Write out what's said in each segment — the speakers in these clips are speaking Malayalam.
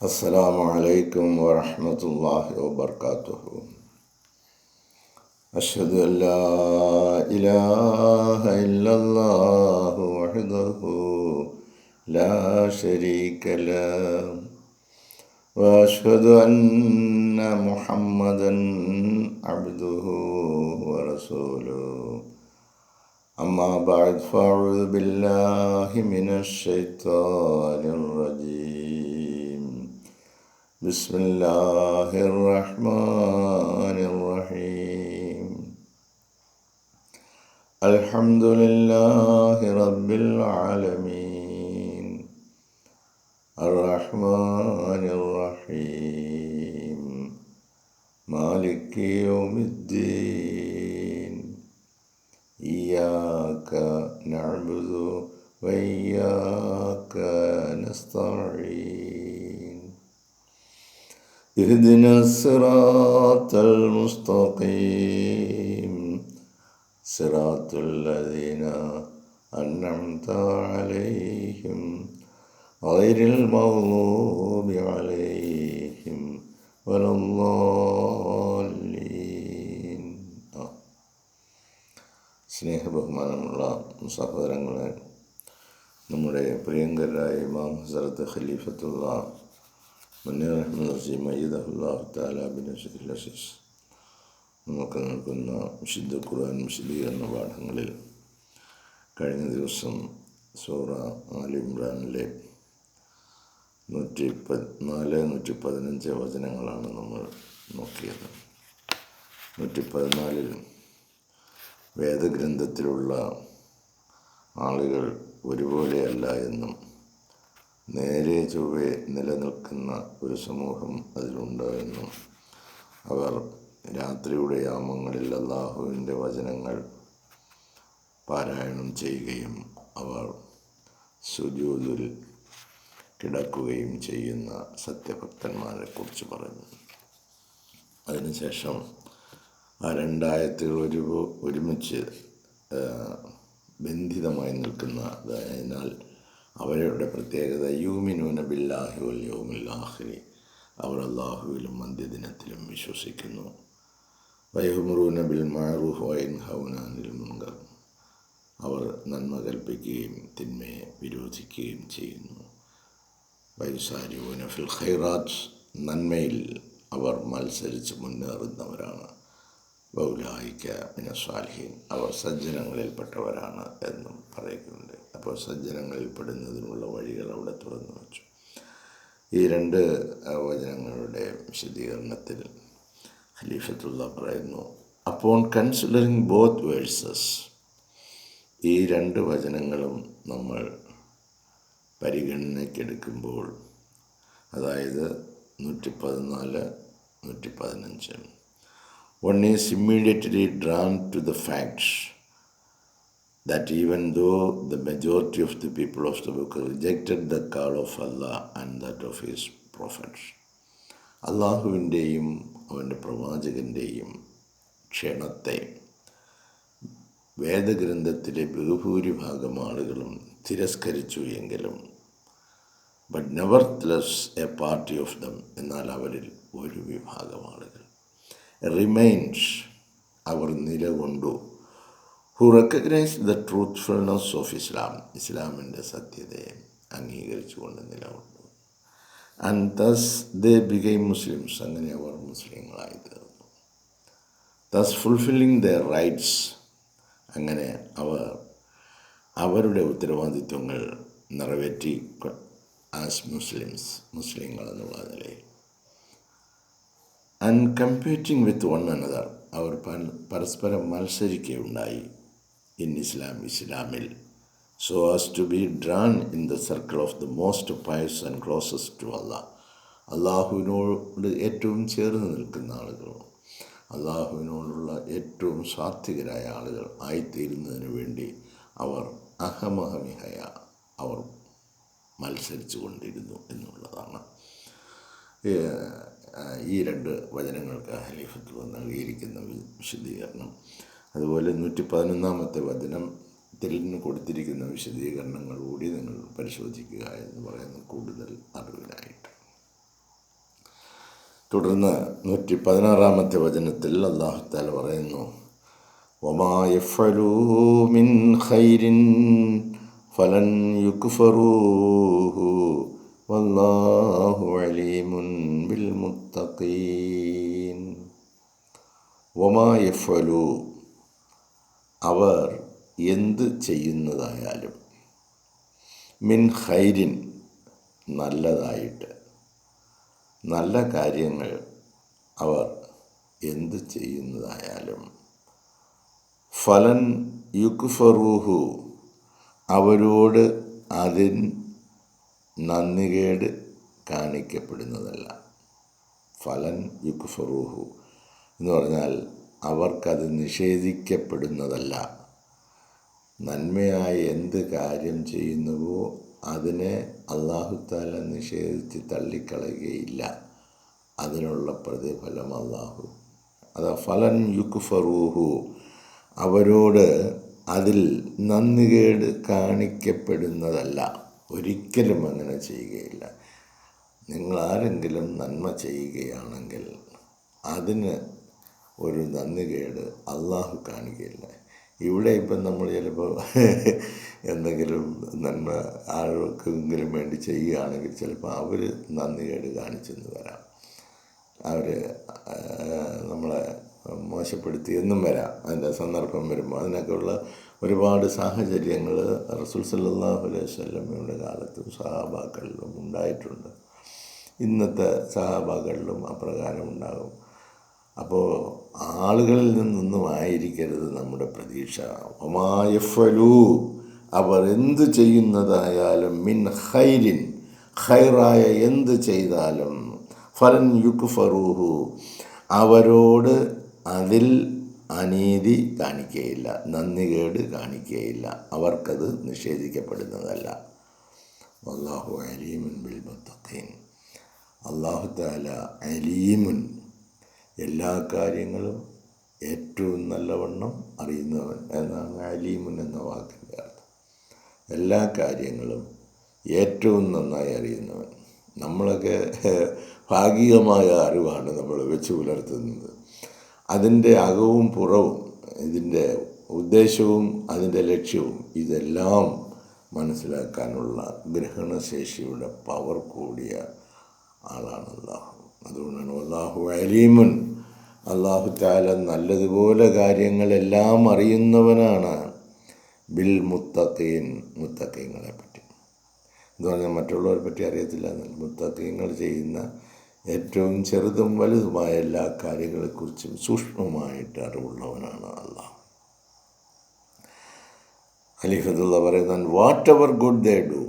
അസ്സലാമു അലൈക്കും വറഹ്മത്തുള്ളാഹി വബർക്കാത്തുഹു. അഷ്ഹദു അൻ ലാ ഇലാഹ ഇല്ലല്ലാഹു വഹ്ദഹു ലാ ശരീക ലഹു വഅഷ്ഹദു അന്ന മുഹമ്മദൻ അബ്ദുഹു വറസൂലുഹു. അമ്മാ ബഅദ് ഫഅഊദു ബില്ലാഹി മിനശ് ശൈത്വാനിർ റജീം. ബിസ്മില്ലാഹിർ റഹ്മാനിർ റഹീം. അൽഹംദുലില്ലാഹി റബ്ബിൽ ആലമീൻ അർറഹ്മാനിർ റഹീം മാലികി യൗമിദ്ദീൻ. ഇയ്യാക നഅ്ബുദു വഇയ്യാക നസ്തഈൻ. ഇഹ്ദിനസ് സിറാത്തൽ മുസ്തഖീം സിറാത്തുൽ ലദീന അൻഅംത അലൈഹിം ഗൈറിൽ മഗ്ദൂബി അലൈഹിം വലദ്ദാല്ലീൻ. സ്നേഹബഹുമാനമുള്ള സഹോദരങ്ങളെ, നമ്മുടെ പ്രിയങ്കരായ ഇമാം ഹസ്രത്ത് ഖലീഫത്തുള്ള മുനീർ അഹ്മദ് അസീം അയ്യിദഹുല്ലാഹു തആല ബിനസ്രിൽ അസീസ് നമുക്ക് നൽകുന്ന വിശുദ്ധ ഖുർആൻ വിശദീകരണ പാഠങ്ങളിൽ കഴിഞ്ഞ ദിവസം സൂറ ആൽ ഇംറാനിലെ 114-115 വചനങ്ങളാണ് നമ്മൾ നോക്കിയത്. 114 വേദഗ്രന്ഥത്തിലുള്ള ആളുകൾ ഒരുപോലെയല്ല എന്നും നേരെ ചൊവ്വെ നിലനിൽക്കുന്ന ഒരു സമൂഹം അതിലുണ്ട് എന്നും അവർ രാത്രിയുടെ യാമങ്ങളിൽ അല്ലാഹുവിൻ്റെ വചനങ്ങൾ പാരായണം ചെയ്യുകയും അവർ സുജൂദിൽ കിടക്കുകയും ചെയ്യുന്ന സത്യഭക്തന്മാരെ കുറിച്ച് പറഞ്ഞു. അതിനുശേഷം ആ രണ്ടായത്തുകൾ ഒരുമിച്ച് ബന്ധിതമായി നിൽക്കുന്നതിനാൽ അവരുടെ പ്രത്യേകത യൂമിനൂന ബില്ലാഹി വൽ യൗമിൽ ആഖിരി, അവർ അല്ലാഹുവിലും അന്ത്യദിനത്തിലും വിശ്വസിക്കുന്നു. വയഹ്മുറൂന ബിൽ മഅറൂഫ് വയൻഹൗന അനിൽ മുൻകർ, അവർ നന്മ കൽപ്പിക്കുകയും തിന്മയെ വിരോധിക്കുകയും ചെയ്യുന്നു. വയുസാരിഊന ഫിൽ ഖൈറാത്ത്, നന്മയിൽ അവർ മത്സരിച്ച് മുന്നേറുന്നവരാണ്. വൗലായിക മിനസ് സാലിഹീൻ, അവർ സജ്ജനങ്ങളിൽപ്പെട്ടവരാണ് എന്നും പറയുന്നുണ്ട്. അപ്പോൾ സജ്ജനങ്ങളിൽ പെടുന്നതിനുള്ള വഴികൾ അവിടെ തുറന്നു വച്ചു. ഈ രണ്ട് വചനങ്ങളുടെ വിശദീകരണത്തിൽ ഖലീഫത്തുള്ള പറയുന്നു, അപ്പോൺ കൺസിഡറിങ് ബോത്ത് വേഴ്സസ്, ഈ രണ്ട് വചനങ്ങളും നമ്മൾ പരിഗണനയ്ക്കെടുക്കുമ്പോൾ, അതായത് 114-115, one is immediately drawn to the fact that even though the majority of the people of the book rejected the call of Allah and that of his prophets, അള്ളാഹുവിൻ്റെയും അവൻ്റെ പ്രവാചകൻ്റെയും ക്ഷണത്തെ വേദഗ്രന്ഥത്തിലെ ബഹുഭൂരിഭാഗം ആളുകളും തിരസ്കരിച്ചു എങ്കിലും, but nevertheless a party of them, എന്നാൽ അവരിൽ ഒരു വിഭാഗം ആളുകൾ റിമൈൻസ്, അവർ നിലകൊണ്ടു, who recognise the truthfulness of Islam, ഇസ്ലാമിൻ്റെ സത്യതയെ അംഗീകരിച്ചുകൊണ്ട് നിലകൊണ്ടു. And thus they became Muslims, അങ്ങനെ അവർ മുസ്ലിങ്ങളായി തീർന്നു. ദസ് ഫുൾഫില്ലിംഗ് ദെയർ റൈറ്റ്സ്, അങ്ങനെ അവർ അവരുടെ ഉത്തരവാദിത്വങ്ങൾ നിറവേറ്റി ആസ് മുസ്ലിംസ്, മുസ്ലിങ്ങൾ എന്നുള്ള നിലയിൽ. And competing with one another, അവർ പരസ്പരം മത്സരിക്കുകയുണ്ടായി ഇൻ ഇസ്ലാം, ഇസ്ലാമിൽ, so as to be drawn in the circle of the most pious and closest to Allah, അള്ളാഹുവിനോട് ഏറ്റവും ചേർന്ന് നിൽക്കുന്ന ആളുകൾ, അള്ളാഹുവിനോടുള്ള ഏറ്റവും സാത്വികരായ ആളുകൾ ആയിത്തീരുന്നതിന് വേണ്ടി അവർ അഹമഹമിഹയ അവർ മത്സരിച്ചു കൊണ്ടിരുന്നു എന്നുള്ളതാണ് ഈ രണ്ട് വചനങ്ങൾക്ക് ഖലീഫത്തുൽ നൽകിയിരിക്കുന്ന വിശദീകരണം. അതുപോലെ 111-ാമത്തെ വചനത്തിൽ നിന്ന് കൊടുത്തിരിക്കുന്ന വിശദീകരണങ്ങൾ കൂടി നിങ്ങൾ പരിശോധിക്കുക എന്ന് പറയുന്നു, കൂടുതൽ അറിവിനായിട്ട്. 111 അറിവിനായിട്ട്. തുടർന്ന് 116 വചനത്തിൽ അല്ലാഹു തആല പറയുന്നു, വമാ യഫ്അലൂ മിൻ ഖൈരിൻ ഫലൻ യുക്ഫറൂഹു വല്ലാഹു അലീമുൻ ബിൽ മുത്തഖീൻ. വമാ യഫ്അലൂ, അവർ എന്ത് ചെയ്യുന്നതായാലും, മിൻ ഖൈരിൻ, നല്ലതായിട്ട്, നല്ല കാര്യങ്ങൾ അവർ എന്ത് ചെയ്യുന്നതായാലും, ഫലൻ യുക്ഫറൂഹു, അവരോട് അതിൻ നന്ദികേട് കാണിക്കപ്പെടുന്നതല്ല. ഫലൻ യുക്ഫറൂഹു എന്ന് പറഞ്ഞാൽ അവർക്കത് നിഷേധിക്കപ്പെടുന്നതല്ല. നന്മയായ എന്ത് കാര്യം ചെയ്യുന്നുവോ അതിനെ അല്ലാഹു തആല നിഷേധിച്ച് തള്ളിക്കളയുകയില്ല. അതിനുള്ള പ്രതിഫലം അല്ലാഹു, അതാ ഫലൻ യുക്ഫറൂഹു, അവരോട് അതിൽ നന്ദികേട് കാണിക്കപ്പെടുന്നതല്ല. ഒരിക്കലും അങ്ങനെ ചെയ്യുകയില്ല. നിങ്ങളാരെങ്കിലും നന്മ ചെയ്യുകയാണെങ്കിൽ അതിന് ഒരു നന്ദികേട് അല്ലാഹു കാണിക്കുകയില്ല. ഇവിടെ ഇപ്പം നമ്മൾ ചിലപ്പോൾ എന്തെങ്കിലും നന്മ ആർക്കെങ്കിലും വേണ്ടി ചെയ്യുകയാണെങ്കിൽ ചിലപ്പോൾ അവർ നന്ദികേട് കാണിച്ചെന്ന് വരാം, അവർ നമ്മളെ മോശപ്പെടുത്തി എന്നും വരാം. അതിൻ്റെ സന്ദർഭം വരുമ്പോൾ അതിനൊക്കെയുള്ള ഒരുപാട് സാഹചര്യങ്ങൾ റസൂൽ സല്ലല്ലാഹു അലൈഹി വസല്ലമയുടെ കാലത്തും സഹാബാക്കളിലും ഉണ്ടായിട്ടുണ്ട്. ഇന്നത്തെ സഹാബാക്കളിലും അപ്രകാരം ഉണ്ടാകും. അപ്പോൾ ആളുകളിൽ നിന്നൊന്നും ആയിരിക്കരുത് നമ്മുടെ പ്രതീക്ഷ. വമാ യഫ്അലൂ, അവർ എന്ത് ചെയ്യുന്നതായാലും, മിൻ ഖൈരിൻ, ഖൈറായ എന്ത് ചെയ്താലും, ഫലൻ യുക്ഫറൂഹു, അവരോട് അതിൽ അനീതി കാണിക്കുകയില്ല, നന്ദികേട് കാണിക്കുകയില്ല, അവർക്കത് നിഷേധിക്കപ്പെടുന്നതല്ല. വല്ലാഹു അലീമുൻ ബിൽ മുത്തഖീൻ, അല്ലാഹു തആല അലീമുൻ, എല്ലാ കാര്യങ്ങളും ഏറ്റവും നല്ലവണ്ണം അറിയുന്നവൻ എന്നാണ് അലീമുൻ എന്ന വാക്കിൻ്റെ അർത്ഥം. എല്ലാ കാര്യങ്ങളും ഏറ്റവും നന്നായി അറിയുന്നവൻ. നമ്മളൊക്കെ ഭാഗികമായ അറിവാണ് നമ്മൾ വെച്ച് പുലർത്തുന്നത്. അതിൻ്റെ അകവും പുറവും, ഇതിൻ്റെ ഉദ്ദേശവും അതിൻ്റെ ലക്ഷ്യവും ഇതെല്ലാം മനസ്സിലാക്കാനുള്ള ഗ്രഹണശേഷിയുടെ പവർ കൂടിയ ആളാണ് അല്ലാഹു. അതുകൊണ്ടാണ് അല്ലാഹു അലീമുൻ, അല്ലാഹു തആല നല്ലതുപോലെ കാര്യങ്ങളെല്ലാം അറിയുന്നവനാണ്. ബിൽ മുത്തഖീൻ, മുത്തഖീങ്ങളെ പറ്റി എന്ന് പറഞ്ഞാൽ മറ്റുള്ളവരെ പറ്റി അറിയത്തില്ല എന്നല്ല, മുത്തഖീങ്ങൾ ചെയ്യുന്ന ഏറ്റവും ചെറുതും വലുതുമായ എല്ലാ കാര്യങ്ങളെക്കുറിച്ചും സൂക്ഷ്മമായിട്ട് അറിവുള്ളവനാണ് അല്ലാഹു. ഖലീഫത്തുള്ള പറയുന്നത്, whatever good they do,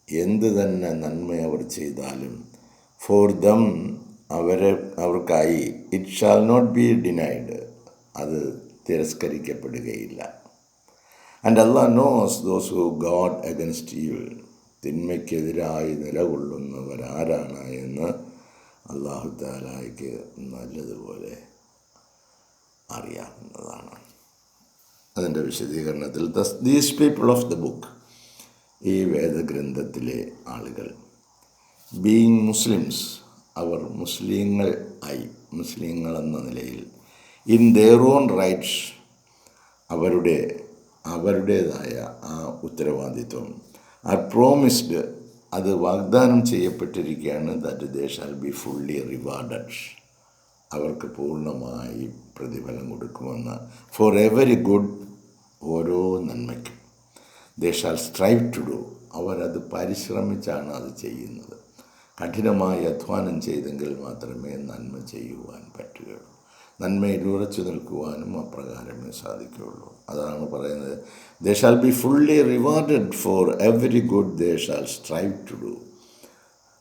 എന്ത് തന്നെ നന്മ അവർ ചെയ്താലും, ഫോർ ദം, അവർക്കായി, it shall not be denied, അത് തിരസ്കരിക്കപ്പെടുകയില്ല. And Allah knows those who god against evil, തിന്മയ്ക്കെതിരായി നിലകൊള്ളുന്നവരാരാണ് എന്ന് അല്ലാഹു തആലയ്ക്ക് നല്ലതുപോലെ അറിയാവുന്നതാണ്. അതിൻ്റെ വിശദീകരണത്തിൽ, these people of the book, ഈ വേദഗ്രന്ഥത്തിലെ ആളുകൾ, ബീയിങ് മുസ്ലിംസ്, അവർ മുസ്ലിങ്ങൾ ആയി, മുസ്ലിങ്ങൾ എന്ന നിലയിൽ, ഇൻ ദെയർ ഓൺ റൈറ്റ്സ്, അവരുടേതായ ആ ഉത്തരവാദിത്വം, ആർ പ്രോമിസ്ഡ്, അത് വാഗ്ദാനം ചെയ്യപ്പെട്ടിരിക്കുകയാണ്, that they shall be fully rewarded, അവർക്ക് പൂർണ്ണമായി പ്രതിഫലം കൊടുക്കുമെന്ന്. ഫോർ എവരി ഗുഡ്, ഓരോ നന്മയ്ക്കും, they shall strive to do, അവരത് പരിശ്രമിച്ചാണ് അത് ചെയ്യുന്നത്. കഠിനമായി അധ്വാനം ചെയ്തെങ്കിൽ മാത്രമേ നന്മ ചെയ്യുവാൻ പറ്റുകയുള്ളൂ. നന്മയിൽ ഉറച്ചു നിൽക്കുവാനും അപ്രകാരമേ സാധിക്കുകയുള്ളൂ. അതാണ് പറയുന്നത്, they shall be fully rewarded for every good they shall strive to do,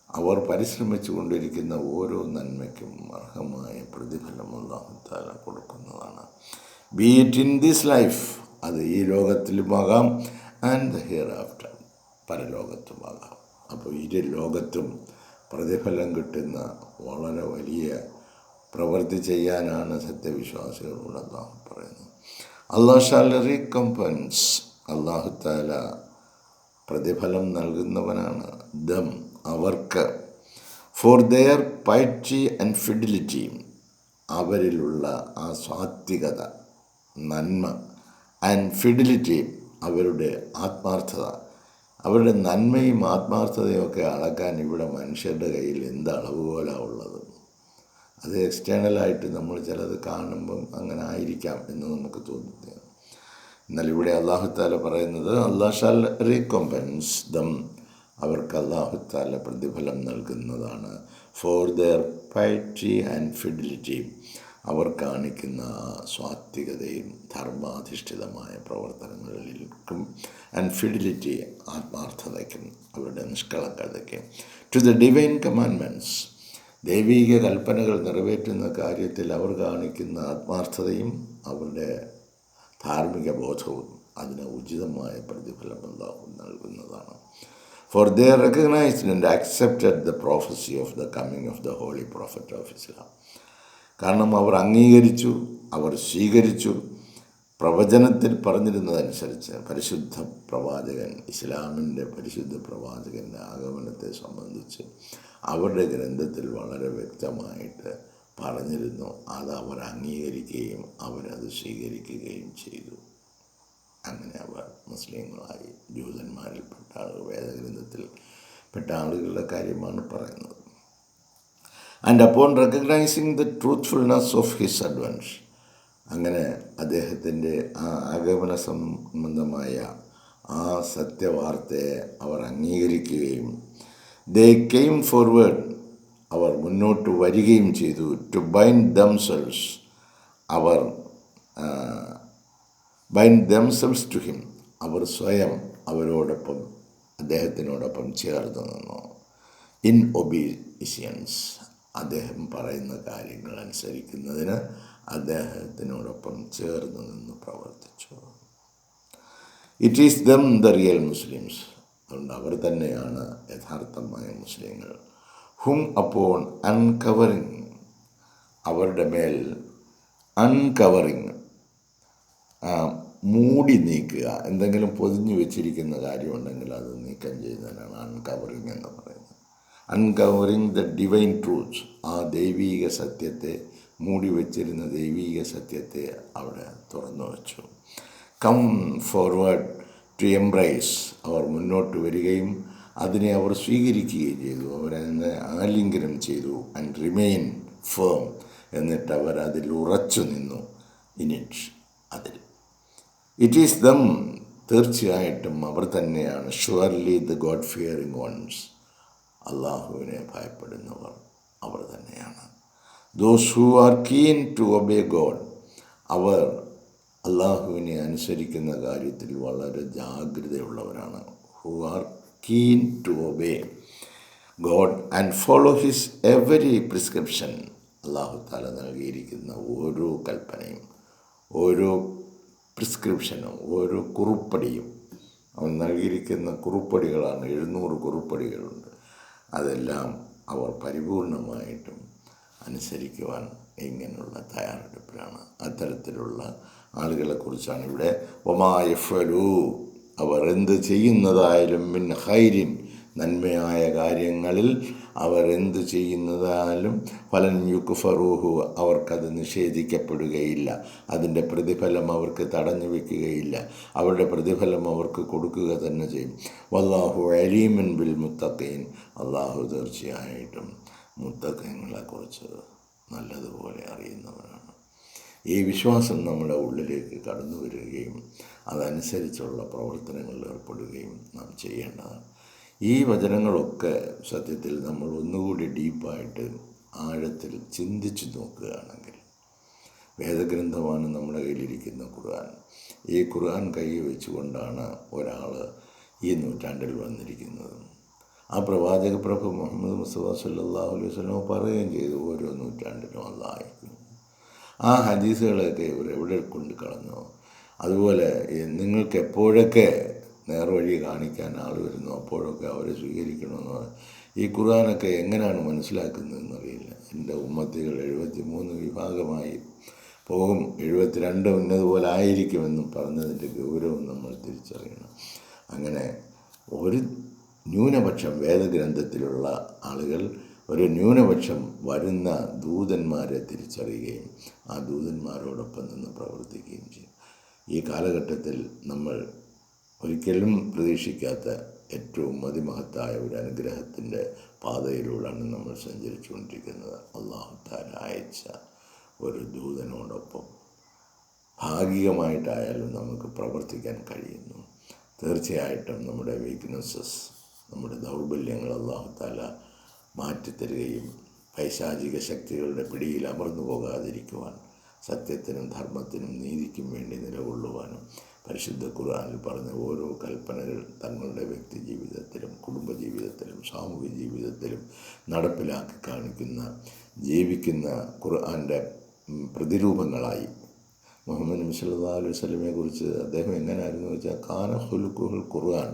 അവർ പരിശ്രമിച്ചു കൊണ്ടിരിക്കുന്ന ഓരോ നന്മയ്ക്കും അർഹമായ പ്രതിഫലം അല്ലാഹു തആല കൊടുക്കുന്നതാണ്. Be it in this life, അത് ഈ ലോകത്തിലുമാകാം, ആൻഡ് ദ ഹിയർ ആഫ്റ്റർ, പരലോകത്തുമാകാം. അപ്പോൾ ഇരു ലോകത്തും പ്രതിഫലം കിട്ടുന്ന വളരെ വലിയ പ്രവൃത്തി ചെയ്യാനാണ് സത്യവിശ്വാസികളോട് അല്ലാഹു പറയുന്നത്. അല്ലാഹു ഷാൽ റീകംപൻസ്, അല്ലാഹു തആല പ്രതിഫലം നൽകുന്നവനാണ്, ദം, അവർക്ക്, for their piety and fidelity, അവരിലുള്ള ആ സാത്വികത, നന്മ, ആൻഡ് ഫിഡിലിറ്റി, അവരുടെ ആത്മാർത്ഥത. അവരുടെ നന്മയും ആത്മാർത്ഥതയും ഒക്കെ അളക്കാൻ ഇവിടെ മനുഷ്യരുടെ കയ്യിൽ എന്ത് അളവുകോലാണ് ഉള്ളത്? അത് എക്സ്റ്റേണലായിട്ട് നമ്മൾ ചിലത് കാണുമ്പം അങ്ങനെ ആയിരിക്കാം എന്ന് നമുക്ക് തോന്നുന്നു. എന്നാൽ ഇവിടെ അല്ലാഹുത്താല പറയുന്നത് അല്ലാഹ് ഷാൽ റീകോമ്പൻസ് ദം, അവർക്ക് അല്ലാഹുത്താല പ്രതിഫലം നൽകുന്നതാണ്. For their piety and fidelity, അവർ കാണിക്കുന്ന സ്വാത്വികതയും ധർമാധിഷ്ഠിതമായ പ്രവർത്തനങ്ങളിലും, ആൻഡ് ഫിഡിലിറ്റി, ആത്മാർത്ഥതയ്ക്കും അവരുടെ നിഷ്കളങ്കതയ്ക്കും, ടു ദ ഡിവൈൻ കമാൻഡ്മെൻറ്റ്സ്, ദൈവീക കൽപ്പനകൾ നിറവേറ്റുന്ന കാര്യത്തിൽ അവർ കാണിക്കുന്ന ആത്മാർത്ഥതയും അവരുടെ ധാർമ്മിക ബോധവും അതിന് ഉചിതമായ പ്രതിഫലം അല്ലാഹു നൽകുന്നതാണ്. For they recognised and accepted the prophecy of the coming of the holy prophet of Islam. കാരണം അവർ അംഗീകരിച്ചു, അവർ സ്വീകരിച്ചു പ്രവചനത്തിൽ പറഞ്ഞിരുന്നതനുസരിച്ച് പരിശുദ്ധ പ്രവാചകൻ, ഇസ്ലാമിൻ്റെ പരിശുദ്ധ പ്രവാചകൻ്റെ ആഗമനത്തെ സംബന്ധിച്ച് അവരുടെ ഗ്രന്ഥത്തിൽ വളരെ വ്യക്തമായിട്ട് പറഞ്ഞിരുന്നു. അത് അവർ അംഗീകരിക്കുകയും അവരത് സ്വീകരിക്കുകയും ചെയ്തു. അങ്ങനെ അവർ മുസ്ലിങ്ങളായി. ജൂതന്മാരിൽപ്പെട്ട ആളുകൾ, വേദഗ്രന്ഥത്തിൽ പെട്ട ആളുകളുടെ കാര്യമാണ് പറയുന്നത്. And upon recognising the truthfulness of his അഡ്വൻസ്, അങ്ങനെ അദ്ദേഹത്തിൻ്റെ ആ ആഗമന സംബന്ധമായ ആ സത്യവാർത്തയെ അവർ അംഗീകരിക്കുകയും ദേ കെയിം ഫോർവേഡ്, അവർ മുന്നോട്ട് വരികയും ചെയ്തു. ടു ബൈൻഡ് ദംസെൽസ്, അവർ ബൈൻഡ് ദംസെൽസ് ടു ഹിം, അവർ സ്വയം അവരോടൊപ്പം അദ്ദേഹത്തിനോടൊപ്പം ചേർന്ന് നിന്നു. ഇൻ ഒബീസിയൻസ്, അദ്ദേഹം പറയുന്ന കാര്യങ്ങൾ അനുസരിക്കുന്നതിന് അദ്ദേഹത്തിനോടൊപ്പം ചേർന്ന് നിന്ന് പ്രവർത്തിച്ചു. It is them the real Muslims, അതുകൊണ്ട് അവർ തന്നെയാണ് യഥാർത്ഥമായ മുസ്ലിങ്ങൾ. ഹും അപ്പോൺ അൺകവറിങ്, അവരുടെ മേൽ അൺകവറിങ്, മൂടി നീക്കുക, എന്തെങ്കിലും പൊതിഞ്ഞു വെച്ചിരിക്കുന്ന കാര്യമുണ്ടെങ്കിൽ അത് നീക്കം ചെയ്യുന്നതിനാണ് അൺകവറിങ് എന്ന് പറയുന്നത്. അൺകവറിങ് ദ ഡിവൈൻ ട്രൂത്ത്സ്, ആ ദൈവീക സത്യത്തെ, മൂടി വച്ചിരുന്ന ദൈവീക സത്യത്തെ അവിടെ തുറന്നു വച്ചു. കം ഫോർവേഡ് ടു എംബ്രൈസ്, അവർ മുന്നോട്ട് വരികയും അതിനെ അവർ സ്വീകരിക്കുകയും ചെയ്തു. അവരതിനെ ആലിംഗനം ചെയ്തു. ആൻഡ് റിമെയിൻ ഫേം, എന്നിട്ട് അവർ അതിൽ ഉറച്ചു നിന്നു. ഇനിറ്റ്, അതിൽ. ഇറ്റ് ഈസ് ദം, തീർച്ചയായിട്ടും അവർ തന്നെയാണ്. Surely the god fearing ones, അള്ളാഹുവിനെ ഭയപ്പെടുന്നവർ അവർ തന്നെയാണ്. Those who are keen to obey god, അവർ അള്ളാഹുവിനെ അനുസരിക്കുന്ന കാര്യത്തിൽ വളരെ ജാഗ്രതയുള്ളവരാണ്. Who are keen to obey god and follow his every prescription, അള്ളാഹു താല നൽകിയിരിക്കുന്ന ഓരോ കൽപ്പനയും, ഓരോ പ്രിസ്ക്രിപ്ഷനും, ഓരോ കുറുപ്പടിയും, അവൻ നൽകിയിരിക്കുന്ന കുറുപ്പടികളാണ്. 700 കുറുപ്പടികളുണ്ട്. അതെല്ലാം അവർ പരിപൂർണമായിട്ടും അനുസരിക്കുവാൻ ഇങ്ങനെയുള്ള തയ്യാറെടുപ്പിലാണ്. അത്തരത്തിലുള്ള ആളുകളെക്കുറിച്ചാണ് ഇവിടെ വമാ യഫ്അലൂ, അവർ എന്ത് ചെയ്യുന്നതായാലും മിൻ ഖൈരിൻ, നന്മയായ കാര്യങ്ങളിൽ അവർ എന്ത് ചെയ്യുന്നതായാലും ഫലൻ യുക്ഫറൂഹു, അവർക്കത് നിഷേധിക്കപ്പെടുകയില്ല. അതിൻ്റെ പ്രതിഫലം അവർക്ക് തടഞ്ഞു വയ്ക്കുകയില്ല. അവരുടെ പ്രതിഫലം അവർക്ക് കൊടുക്കുക തന്നെ ചെയ്യും. വല്ലാഹു അലീമുൻ ബിൽ മുത്തഖീൻ, അള്ളാഹു തീർച്ചയായിട്ടും മുത്തഖീങ്ങളെക്കുറിച്ച് നല്ലതുപോലെ അറിയുന്നവരാണ്. ഈ വിശ്വാസം നമ്മുടെ ഉള്ളിലേക്ക് കടന്നു വരികയും അതനുസരിച്ചുള്ള പ്രവർത്തനങ്ങളിൽ ഏർപ്പെടുകയും നാം ചെയ്യേണ്ടതാണ്. ഈ വചനങ്ങളൊക്കെ സത്യത്തിൽ നമ്മൾ ഒന്നുകൂടി ഡീപ്പായിട്ട് ആഴത്തിൽ ചിന്തിച്ചു നോക്കുകയാണെങ്കിൽ, വേദഗ്രന്ഥമാണ് നമ്മുടെ കയ്യിലിരിക്കുന്ന ഖുർആൻ. ഈ ഖുർആൻ കൈ വെച്ചുകൊണ്ടാണ് ഒരാൾ ഈ നൂറ്റാണ്ടിൽ വന്നിരിക്കുന്നത്. ആ പ്രവാചക പ്രഭു മുഹമ്മദ് മുസ്തഫ സല്ലല്ലാഹു അലൈഹി വസല്ലം പറയുകയും ചെയ്തു, ഓരോ നൂറ്റാണ്ടിലും അല്ലാഹുവിനും. ആ ഹദീസുകളൊക്കെ ഇവർ എവിടെ കൊണ്ട് കളഞ്ഞോ, അതുപോലെ നിങ്ങൾക്ക് എപ്പോഴൊക്കെ നേർവഴി കാണിക്കാൻ ആൾ വരുന്നു അപ്പോഴൊക്കെ അവരെ സ്വീകരിക്കണമെന്ന് പറയും. ഈ ഖുർആനൊക്കെ എങ്ങനെയാണ് മനസ്സിലാക്കുന്നതെന്നറിയില്ല. എൻ്റെ ഉമ്മത്തികൾ 73 വിഭാഗമായി പോകും, 72 ഇന്നതുപോലെ ആയിരിക്കുമെന്നും പറഞ്ഞതിൻ്റെ ഗൗരവം നമ്മൾ തിരിച്ചറിയണം. അങ്ങനെ ഒരു ന്യൂനപക്ഷം വേദഗ്രന്ഥത്തിലുള്ള ആളുകൾ ഒരു ന്യൂനപക്ഷം വരുന്ന ദൂതന്മാരെ തിരിച്ചറിയുകയും ആ ദൂതന്മാരോടൊപ്പം നിന്ന് പ്രവർത്തിക്കുകയും ചെയ്യും. ഈ കാലഘട്ടത്തിൽ നമ്മൾ ഒരിക്കലും പ്രതീക്ഷിക്കാത്ത ഏറ്റവും അതിമഹത്തായ ഒരു അനുഗ്രഹത്തിൻ്റെ പാതയിലൂടെയാണ് നമ്മൾ സഞ്ചരിച്ചുകൊണ്ടിരിക്കുന്നത്. അല്ലാഹു തആല അയച്ച ഒരു ദൂതനോടൊപ്പം ഭാഗികമായിട്ടായാലും നമുക്ക് പ്രവർത്തിക്കാൻ കഴിയുന്നു. തീർച്ചയായിട്ടും നമ്മുടെ വീക്ക്നെസ്സസ്, നമ്മുടെ ദൗർബല്യങ്ങൾ അല്ലാഹു തആല മാറ്റിത്തരികയും പൈശാചിക ശക്തികളുടെ പിടിയിൽ അമർന്നു പോകാതിരിക്കുവാൻ, സത്യത്തിനും ധർമ്മത്തിനും നീതിക്കും വേണ്ടി നിലകൊള്ളുവാനും പരിശുദ്ധ ഖുർആനിൽ പറഞ്ഞ ഓരോ കൽപ്പനകൾ തങ്ങളുടെ വ്യക്തി ജീവിതത്തിലും കുടുംബജീവിതത്തിലും സാമൂഹിക ജീവിതത്തിലും നടപ്പിലാക്കി കാണിക്കുന്ന ജീവിക്കുന്ന ഖുർആൻ്റെ പ്രതിരൂപങ്ങളായി. മുഹമ്മദ് നബി സല്ലല്ലാഹു അലൈഹി വസല്ലമയെ കുറിച്ച് അദ്ദേഹം എങ്ങനെയായിരുന്നു വെച്ചാൽ കാന ഖുലുഖുൽ ഖുർആൻ,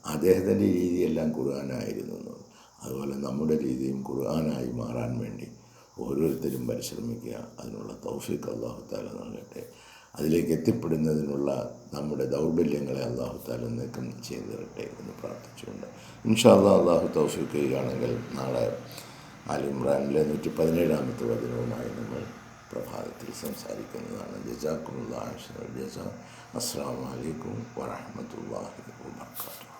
അദ്ദേഹത്തിൻ്റെ രീതിയെല്ലാം ഖുർആനായിരുന്നു. അതുപോലെ നമ്മുടെ രീതിയും ഖുർആനായി മാറാൻ വേണ്ടി ഓരോരുത്തരും പരിശ്രമിക്കുക. അതിനുള്ള തൗഫീഖ് അല്ലാഹു തആല നൽകട്ടെ. അതിലേക്ക് എത്തിപ്പെടുന്നതിനുള്ള നമ്മുടെ ദൗർബല്യങ്ങളെ അല്ലാഹു തആല നീക്കം ചെയ്തു തരട്ടെ എന്ന് പ്രാർത്ഥിച്ചുകൊണ്ട് ഇൻഷാ അല്ലാഹ് അല്ലാഹു തൗഫീഖ് ചെയ്യുകയാണെങ്കിൽ നാളെ ആൽ ഇംറാനിലെ 117-ാമത്തെ വചനവുമായി നമ്മൾ പ്രഭാതത്തിൽ സംസാരിക്കുന്നതാണ്. ജസാക്കുമുല്ലാഹു ഖൈറൽ ജസാ. അസ്സലാമു അലൈക്കും വറഹ്മത്തുള്ളാഹി വബറകാതുഹു.